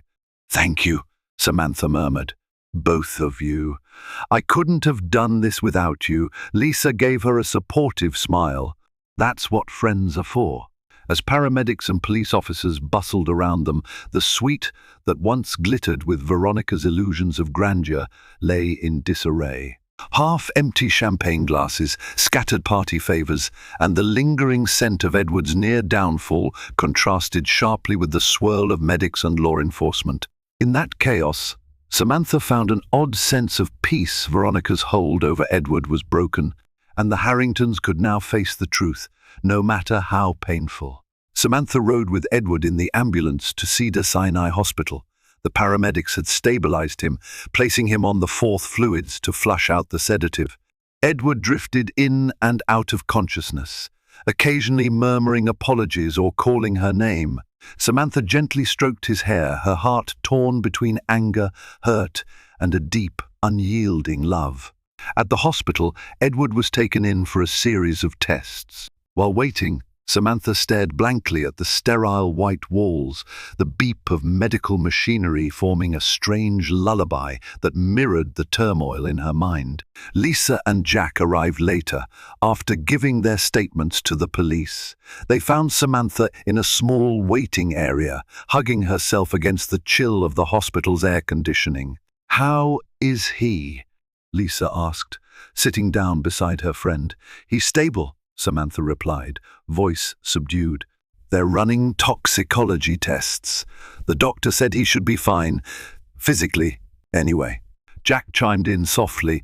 [SPEAKER 1] "Thank you," Samantha murmured. "Both of you. I couldn't have done this without you." Lisa gave her a supportive smile. "That's what friends are for." As paramedics and police officers bustled around them, the suite that once glittered with Veronica's illusions of grandeur lay in disarray. Half-empty champagne glasses, scattered party favors, and the lingering scent of Edward's near downfall contrasted sharply with the swirl of medics and law enforcement. In that chaos, Samantha found an odd sense of peace. Veronica's hold over Edward was broken, and the Harringtons could now face the truth, no matter how painful. Samantha rode with Edward in the ambulance to Cedars-Sinai Hospital. The paramedics had stabilized him, placing him on the fourth fluids to flush out the sedative. Edward drifted in and out of consciousness, occasionally murmuring apologies or calling her name. Samantha gently stroked his hair, her heart torn between anger, hurt, and a deep, unyielding love. At the hospital, Edward was taken in for a series of tests. While waiting, Samantha stared blankly at the sterile white walls, the beep of medical machinery forming a strange lullaby that mirrored the turmoil in her mind. Lisa and Jack arrived later, after giving their statements to the police. They found Samantha in a small waiting area, hugging herself against the chill of the hospital's air conditioning. "How is he?" Lisa asked, sitting down beside her friend. "He's stable," Samantha replied, voice subdued. "They're running toxicology tests. The doctor said he should be fine. Physically, anyway." Jack chimed in softly.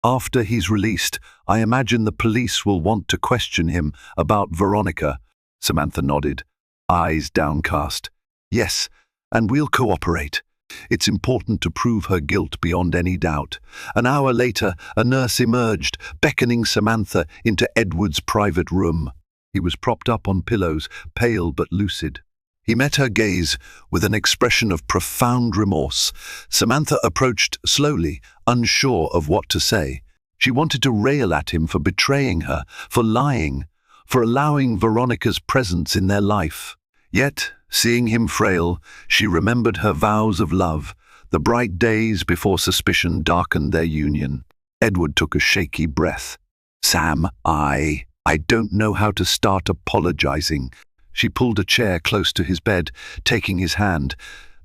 [SPEAKER 1] After he's released, I imagine the police will want to question him about Veronica. Samantha nodded, eyes downcast. Yes, and we'll cooperate. It's important to prove her guilt beyond any doubt. An hour later, a nurse emerged, beckoning Samantha into Edward's private room. He was propped up on pillows, pale but lucid. He met her gaze with an expression of profound remorse. Samantha approached slowly, unsure of what to say. She wanted to rail at him for betraying her, for lying, for allowing Veronica's presence in their life. Yet, seeing him frail, she remembered her vows of love, the bright days before suspicion darkened their union. Edward took a shaky breath. Sam, I don't know how to start apologizing. She pulled a chair close to his bed, taking his hand.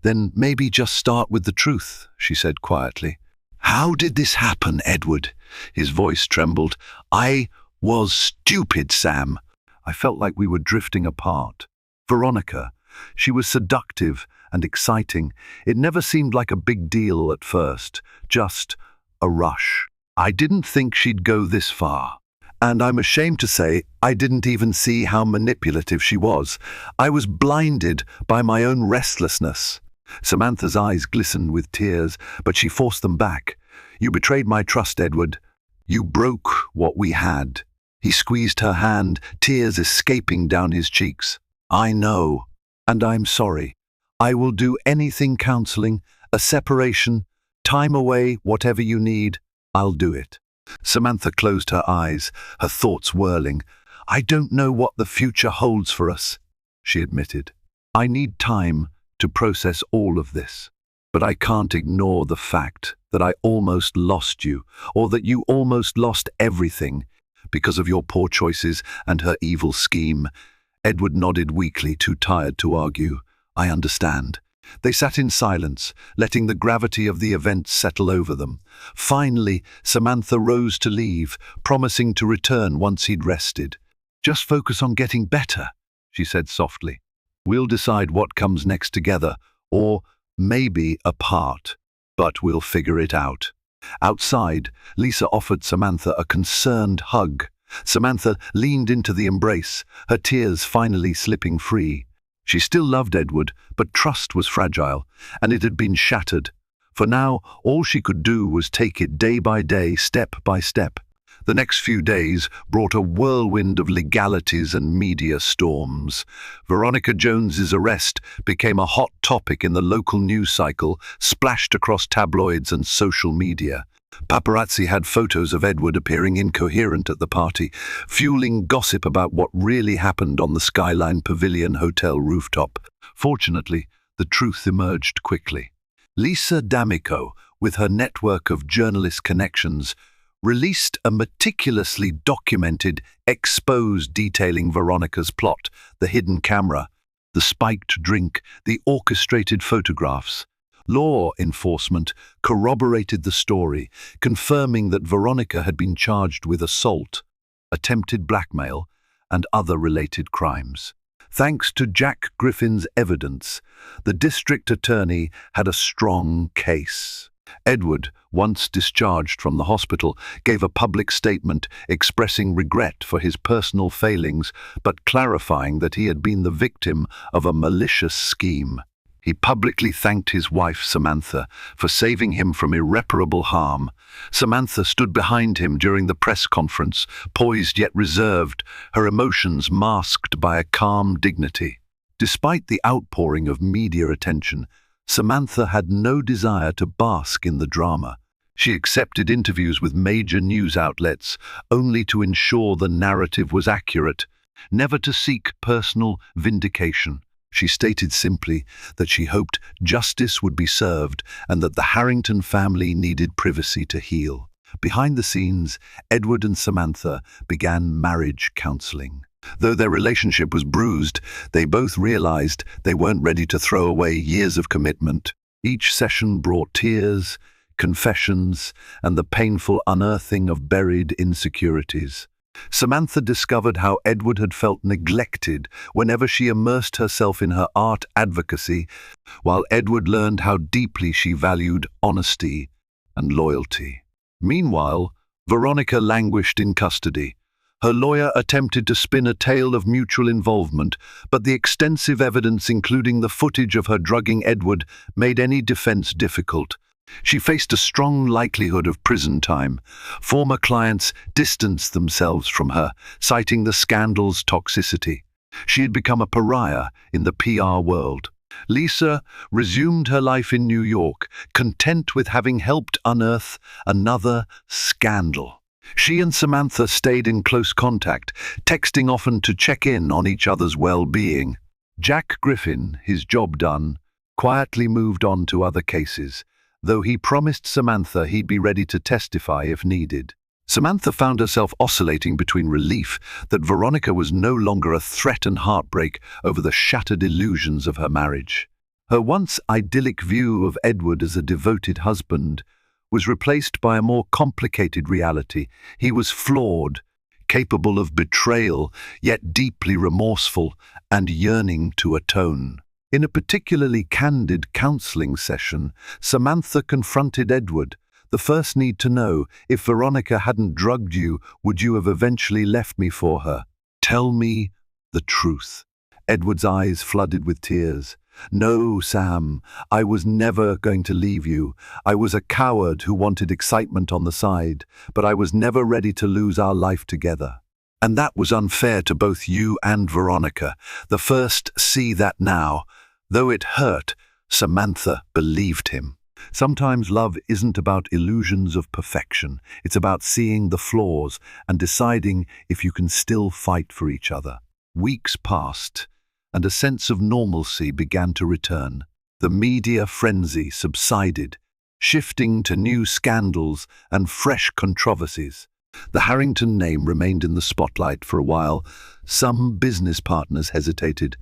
[SPEAKER 1] Then maybe just start with the truth, she said quietly. How did this happen, Edward? His voice trembled. I was stupid, Sam. I felt like we were drifting apart. Veronica, she was seductive and exciting. It never seemed like a big deal at first, just a rush. I didn't think she'd go this far. And I'm ashamed to say I didn't even see how manipulative she was. I was blinded by my own restlessness. Samantha's eyes glistened with tears, but she forced them back. You betrayed my trust, Edward. You broke what we had. He squeezed her hand, tears escaping down his cheeks. I know, and I'm sorry. I will do anything counseling, a separation, time away, whatever you need. I'll do it. Samantha closed her eyes, her thoughts whirling. I don't know what the future holds for us, she admitted. I need time to process all of this. But I can't ignore the fact that I almost lost you, or that you almost lost everything because of your poor choices and her evil scheme. Edward nodded weakly, too tired to argue. I understand. They sat in silence, letting the gravity of the event settle over them. Finally, Samantha rose to leave, promising to return once he'd rested. Just focus on getting better, she said softly. We'll decide what comes next together, or maybe apart, but we'll figure it out. Outside, Lisa offered Samantha a concerned hug. Samantha leaned into the embrace, her tears finally slipping free. She still loved Edward, but trust was fragile, and it had been shattered. For now, all she could do was take it day by day, step by step. The next few days brought a whirlwind of legalities and media storms. Veronica Jones's arrest became a hot topic in the local news cycle, splashed across tabloids and social media. Paparazzi had photos of Edward appearing incoherent at the party, fueling gossip about what really happened on the Skyline Pavilion Hotel rooftop. Fortunately, the truth emerged quickly. Lisa D'Amico, with her network of journalist connections, released a meticulously documented expose detailing Veronica's plot, the hidden camera, the spiked drink, the orchestrated photographs. Law enforcement corroborated the story, confirming that Veronica had been charged with assault, attempted blackmail, and other related crimes. Thanks to Jack Griffin's evidence, the district attorney had a strong case. Edward, once discharged from the hospital, gave a public statement expressing regret for his personal failings, but clarifying that he had been the victim of a malicious scheme. He publicly thanked his wife, Samantha, for saving him from irreparable harm. Samantha stood behind him during the press conference, poised yet reserved, her emotions masked by a calm dignity. Despite the outpouring of media attention, Samantha had no desire to bask in the drama. She accepted interviews with major news outlets, only to ensure the narrative was accurate, never to seek personal vindication. She stated simply that she hoped justice would be served and that the Harrington family needed privacy to heal. Behind the scenes, Edward and Samantha began marriage counseling. Though their relationship was bruised, they both realized they weren't ready to throw away years of commitment. Each session brought tears, confessions, and the painful unearthing of buried insecurities. Samantha discovered how Edward had felt neglected whenever she immersed herself in her art advocacy, while Edward learned how deeply she valued honesty and loyalty. Meanwhile, Veronica languished in custody. Her lawyer attempted to spin a tale of mutual involvement, but the extensive evidence, including the footage of her drugging Edward, made any defense difficult. She faced a strong likelihood of prison time. Former clients distanced themselves from her, citing the scandal's toxicity. She had become a pariah in the PR world. Lisa resumed her life in New York, content with having helped unearth another scandal. She and Samantha stayed in close contact, texting often to check in on each other's well-being. Jack Griffin, his job done, quietly moved on to other cases, though he promised Samantha he'd be ready to testify if needed. Samantha found herself oscillating between relief that Veronica was no longer a threat and heartbreak over the shattered illusions of her marriage. Her once idyllic view of Edward as a devoted husband was replaced by a more complicated reality. He was flawed, capable of betrayal, yet deeply remorseful and yearning to atone. In a particularly candid counseling session, Samantha confronted Edward. The first need to know, if Veronica hadn't drugged you, would you have eventually left me for her? Tell me the truth. Edward's eyes flooded with tears. No, Sam, I was never going to leave you. I was a coward who wanted excitement on the side, but I was never ready to lose our life together. And that was unfair to both you and Veronica. The first see that now. Though it hurt, Samantha believed him. Sometimes love isn't about illusions of perfection. It's about seeing the flaws and deciding if you can still fight for each other. Weeks passed, and a sense of normalcy began to return. The media frenzy subsided, shifting to new scandals and fresh controversies. The Harrington name remained in the spotlight for a while. Some business partners hesitated,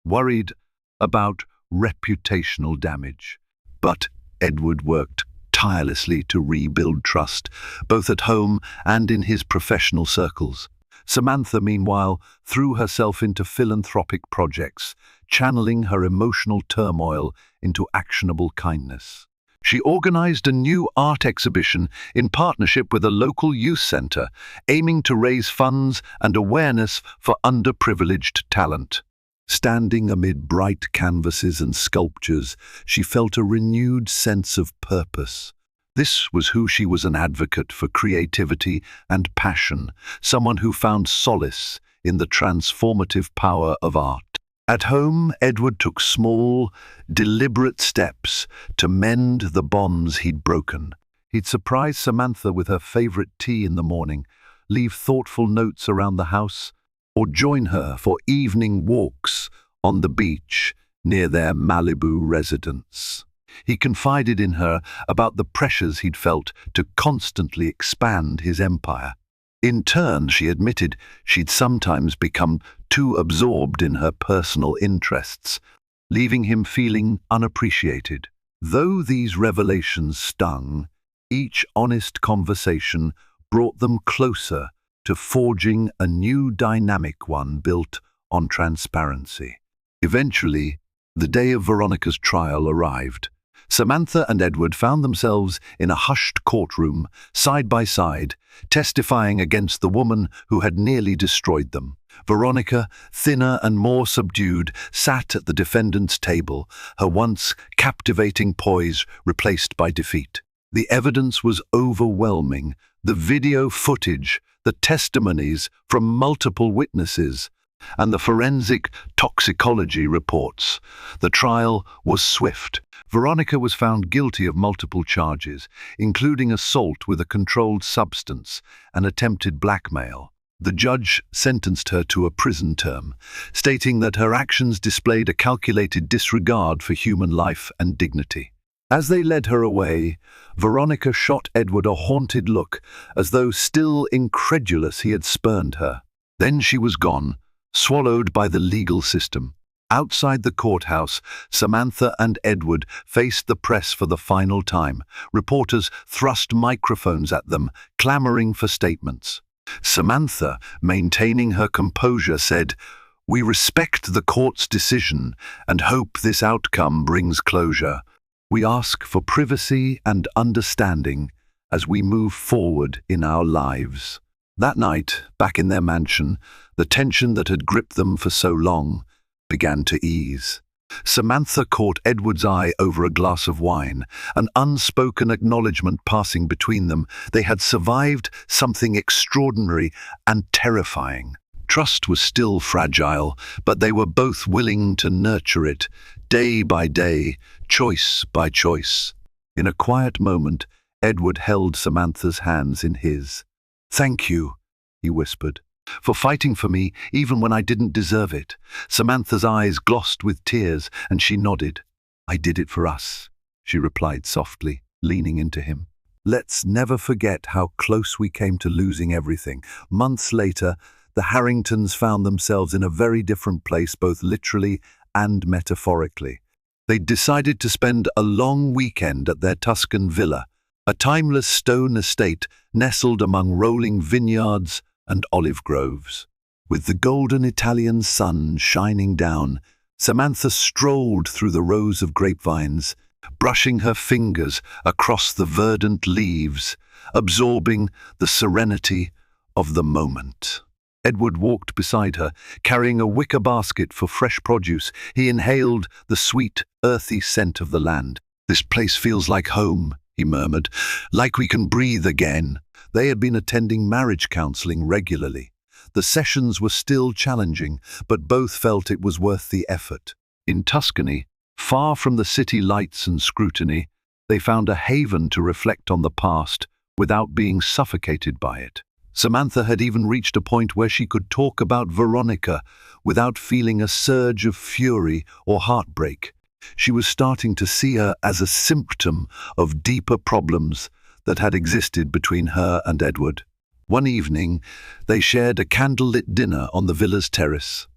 [SPEAKER 1] worried about reputational damage. But Edward worked tirelessly to rebuild trust, both at home and in his professional circles. Samantha, meanwhile, threw herself into philanthropic projects, channeling her emotional turmoil into actionable kindness. She organized a new art exhibition in partnership with a local youth center, aiming to raise funds and awareness for underprivileged talent. Standing amid bright canvases and sculptures, she felt a renewed sense of purpose. This was who she was, an advocate for creativity and passion, someone who found solace in the transformative power of art. At home, Edward took small, deliberate steps to mend the bonds he'd broken. He'd surprise Samantha with her favorite tea in the morning, leave thoughtful notes around the house, or join her for evening walks on the beach near their Malibu residence. He confided in her about the pressures he'd felt to constantly expand his empire. In turn, she admitted she'd sometimes become too absorbed in her personal interests, leaving him feeling unappreciated. Though these revelations stung, each honest conversation brought them closer to forging a new dynamic, one built on transparency. Eventually, the day of Veronica's trial arrived. Samantha and Edward found themselves in a hushed courtroom, side by side, testifying against the woman who had nearly destroyed them. Veronica, thinner and more subdued, sat at the defendant's table, her once captivating poise replaced by defeat. The evidence was overwhelming. The video footage, the testimonies from multiple witnesses, and the forensic toxicology reports. The trial was swift. Veronica was found guilty of multiple charges, including assault with a controlled substance and attempted blackmail. The judge sentenced her to a prison term, stating that her actions displayed a calculated disregard for human life and dignity. As they led her away, Veronica shot Edward a haunted look, as though still incredulous he had spurned her. Then she was gone, swallowed by the legal system. Outside the courthouse, Samantha and Edward faced the press for the final time. Reporters thrust microphones at them, clamoring for statements. Samantha, maintaining her composure, said, "We respect the court's decision and hope this outcome brings closure. We ask for privacy and understanding as we move forward in our lives. That night, back in their mansion, the tension that had gripped them for so long began to ease. Samantha caught Edward's eye over a glass of wine, an unspoken acknowledgement passing between them. They had survived something extraordinary and terrifying. Trust was still fragile, but they were both willing to nurture it, day by day, choice by choice. In a quiet moment, Edward held Samantha's hands in his. "Thank you," he whispered, "for fighting for me even when I didn't deserve it." Samantha's eyes glossed with tears, and she nodded. "I did it for us," she replied softly, leaning into him. "Let's never forget how close we came to losing everything." Months later, the Harringtons found themselves in a very different place, both literally and metaphorically. They decided to spend a long weekend at their Tuscan villa, a timeless stone estate nestled among rolling vineyards and olive groves. With the golden Italian sun shining down, Samantha strolled through the rows of grapevines, brushing her fingers across the verdant leaves, absorbing the serenity of the moment. Edward walked beside her, carrying a wicker basket for fresh produce. He inhaled the sweet, earthy scent of the land. "This place feels like home," he murmured, "like we can breathe again." They had been attending marriage counseling regularly. The sessions were still challenging, but both felt it was worth the effort. In Tuscany, far from the city lights and scrutiny, they found a haven to reflect on the past without being suffocated by it. Samantha had even reached a point where she could talk about Veronica without feeling a surge of fury or heartbreak. She was starting to see her as a symptom of deeper problems that had existed between her and Edward. One evening, they shared a candlelit dinner on the villa's terrace.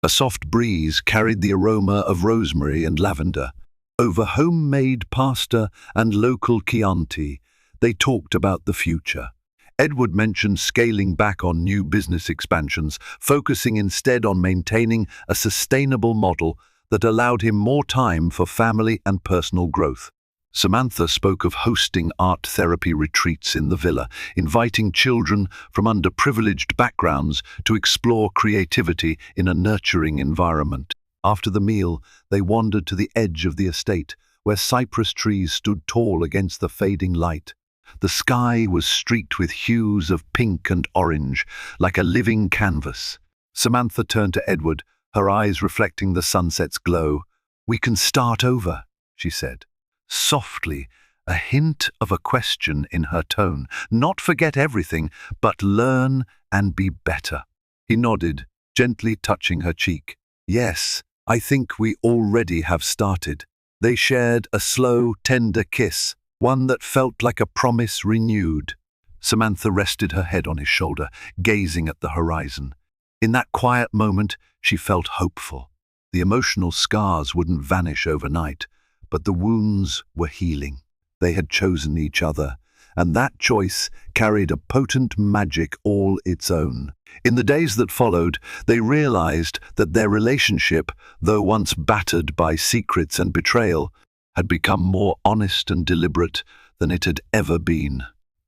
[SPEAKER 1] A soft breeze carried the aroma of rosemary and lavender. Over homemade pasta and local Chianti, they talked about the future. Edward mentioned scaling back on new business expansions, focusing instead on maintaining a sustainable model that allowed him more time for family and personal growth. Samantha spoke of hosting art therapy retreats in the villa, inviting children from underprivileged backgrounds to explore creativity in a nurturing environment. After the meal, they wandered to the edge of the estate, where cypress trees stood tall against the fading light. The sky was streaked with hues of pink and orange, like a living canvas. Samantha turned to Edward, her eyes reflecting the sunset's glow. "We can start over," she said, softly, a hint of a question in her tone. "Not forget everything, but learn and be better." He nodded, gently touching her cheek. "Yes, I think we already have started." They shared a slow, tender kiss, one that felt like a promise renewed. Samantha rested her head on his shoulder, gazing at the horizon. In that quiet moment, she felt hopeful. The emotional scars wouldn't vanish overnight, but the wounds were healing. They had chosen each other, and that choice carried a potent magic all its own. In the days that followed, they realized that their relationship, though once battered by secrets and betrayal, had become more honest and deliberate than it had ever been.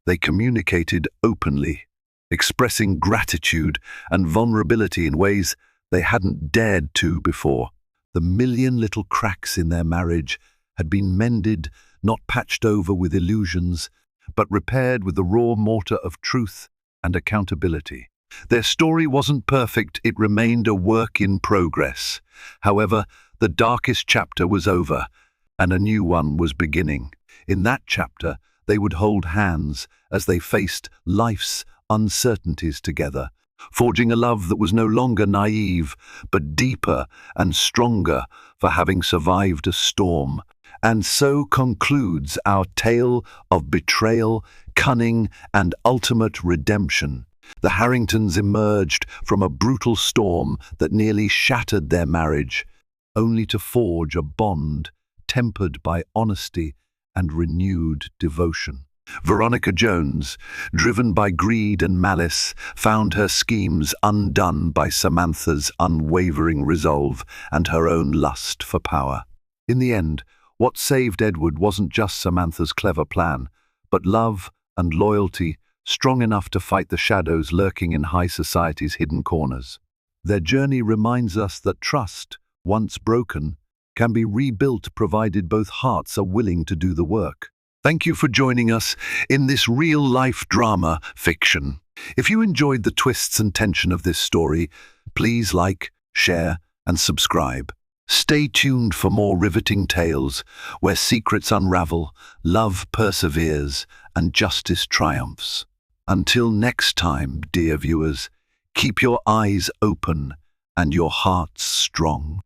[SPEAKER 1] They communicated openly, expressing gratitude and vulnerability in ways they hadn't dared to before. The million little cracks in their marriage had been mended, not patched over with illusions, but repaired with the raw mortar of truth and accountability. Their story wasn't perfect, it remained a work in progress. However, the darkest chapter was over, and a new one was beginning. In that chapter, they would hold hands as they faced life's uncertainties together, forging a love that was no longer naive, but deeper and stronger for having survived a storm. And so concludes our tale of betrayal, cunning, and ultimate redemption. The Harringtons emerged from a brutal storm that nearly shattered their marriage, only to forge a bond tempered by honesty and renewed devotion. Veronica Jones, driven by greed and malice, found her schemes undone by Samantha's unwavering resolve and her own lust for power. In the end, what saved Edward wasn't just Samantha's clever plan, but love, and loyalty strong enough to fight the shadows lurking in high society's hidden corners. Their journey reminds us that trust, once broken, can be rebuilt provided both hearts are willing to do the work. Thank you for joining us in this real-life drama fiction. If you enjoyed the twists and tension of this story, please like, share, and subscribe. Stay tuned for more riveting tales where secrets unravel, love perseveres, and justice triumphs. Until next time, dear viewers, keep your eyes open and your hearts strong.